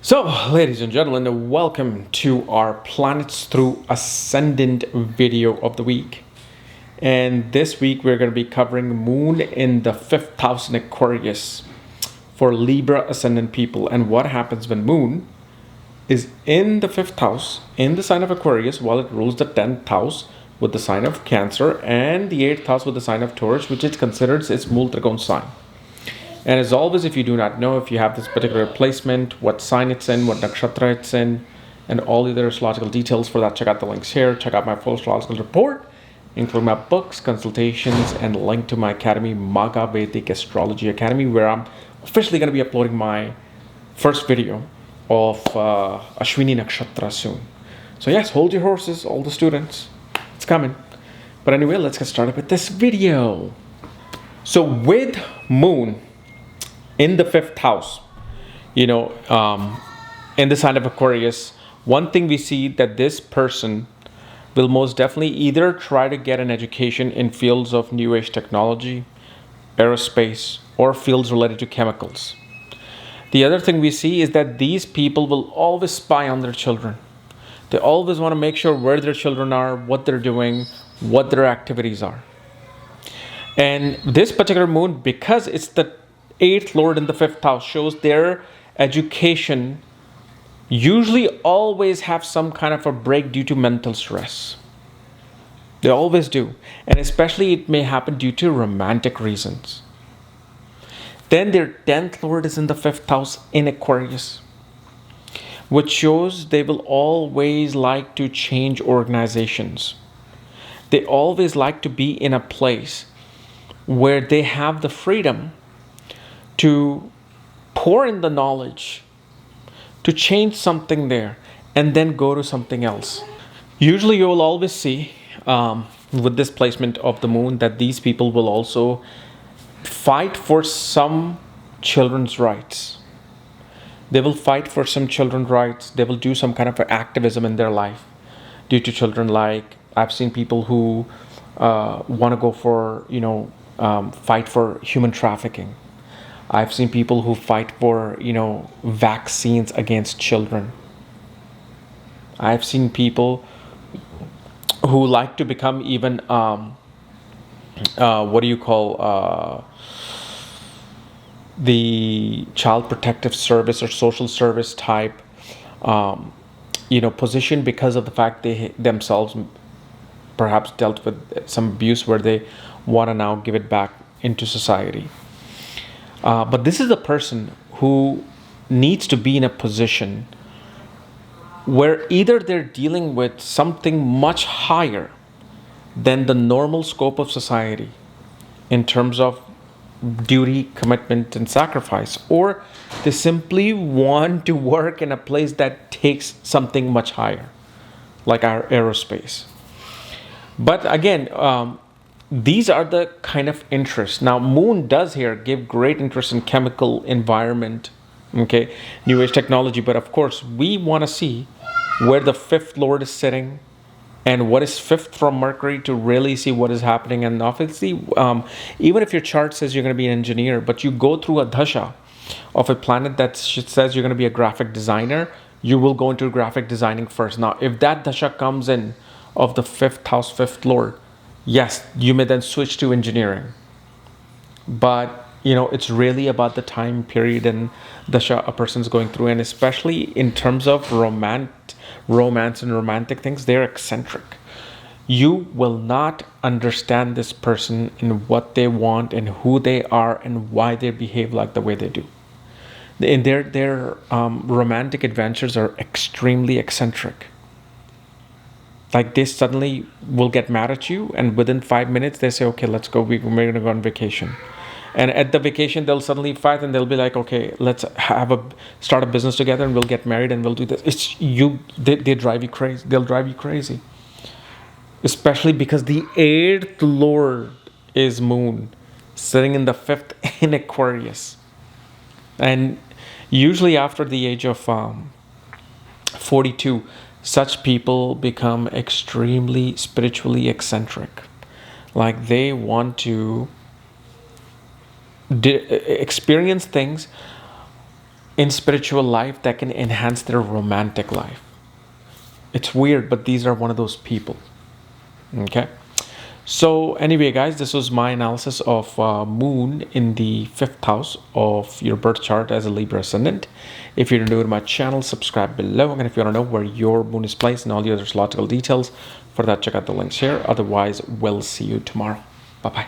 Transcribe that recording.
So, ladies and gentlemen, welcome to our Planets Through Ascendant video of the week. And this week we're going to be covering Moon in the 5th house in Aquarius for Libra Ascendant people, and what happens when Moon is in the 5th house in the sign of Aquarius while it rules the 10th house with the sign of Cancer and the 8th house with the sign of Taurus, which it considers its Mool Trigon sign. And as always, if you do not know, if you have this particular placement, what sign it's in, what nakshatra it's in, and all the other astrological details for that, check out the links here. Check out my full astrological report, including my books, consultations, and link to my academy, Maga Vedic Astrology Academy, where I'm officially going to be uploading my first video of Ashwini Nakshatra soon. So yes, hold your horses, all the students. It's coming. But anyway, let's get started with this video. So with Moon in the 5th house, in the sign of Aquarius, one thing we see that this person will most definitely either try to get an education in fields of new age technology, aerospace, or fields related to chemicals. The other thing we see is that these people will always spy on their children. They always want to make sure where their children are, what they're doing, what their activities are. And this particular moon, because it's the 8th lord in the 5th house, shows their education usually always have some kind of a break due to mental stress. They always do. And especially it may happen due to romantic reasons. Then their 10th lord is in the 5th house in Aquarius, which shows they will always like to change organizations. They always like to be in a place where they have the freedom to pour in the knowledge, to change something there, and then go to something else. Usually you will always see with this placement of the moon that these people will also fight for some children's rights. They will fight for some children's rights. They will do some kind of activism in their life due to children. Like I've seen people who want to go for, fight for human trafficking. I've seen people who fight for, vaccines against children. I've seen people who like to become even, the child protective service or social service type, position because of the fact they themselves perhaps dealt with some abuse where they want to now give it back into society. But this is a person who needs to be in a position where either they're dealing with something much higher than the normal scope of society in terms of duty, commitment, and sacrifice, or they simply want to work in a place that takes something much higher, like our aerospace. But again, these are the kind of interests. Now, Moon does here give great interest in chemical environment, new age technology. But of course, we want to see where the 5th lord is sitting and what is 5th from Mercury to really see what is happening. And obviously, even if your chart says you're going to be an engineer, but you go through a dasha of a planet that says you're going to be a graphic designer, you will go into graphic designing first. Now, if that dasha comes in of the 5th house, 5th lord, yes, you may then switch to engineering. But, it's really about the time period and dasha a person's going through. And especially in terms of romance and romantic things, they're eccentric. You will not understand this person and what they want and who they are and why they behave like the way they do. And their romantic adventures are extremely eccentric. Like they suddenly will get mad at you, and within 5 minutes they say, okay, let's go, we're going to go on vacation. And at the vacation they'll suddenly fight and they'll be like, okay, let's start a business together and we'll get married and we'll do this. They drive you crazy. They'll drive you crazy. Especially because the 8th lord is Moon sitting in the 5th in Aquarius. And usually after the age of 42, such people become extremely spiritually eccentric. Like they want to experience things in spiritual life that can enhance their romantic life. It's weird, but these are one of those people. Okay. So anyway, guys, this was my analysis of moon in the 5th house of your birth chart as a Libra ascendant. If you're new to my channel, subscribe below. And if you want to know where your moon is placed and all the other astrological details, for that, check out the links here. Otherwise, we'll see you tomorrow. Bye-bye.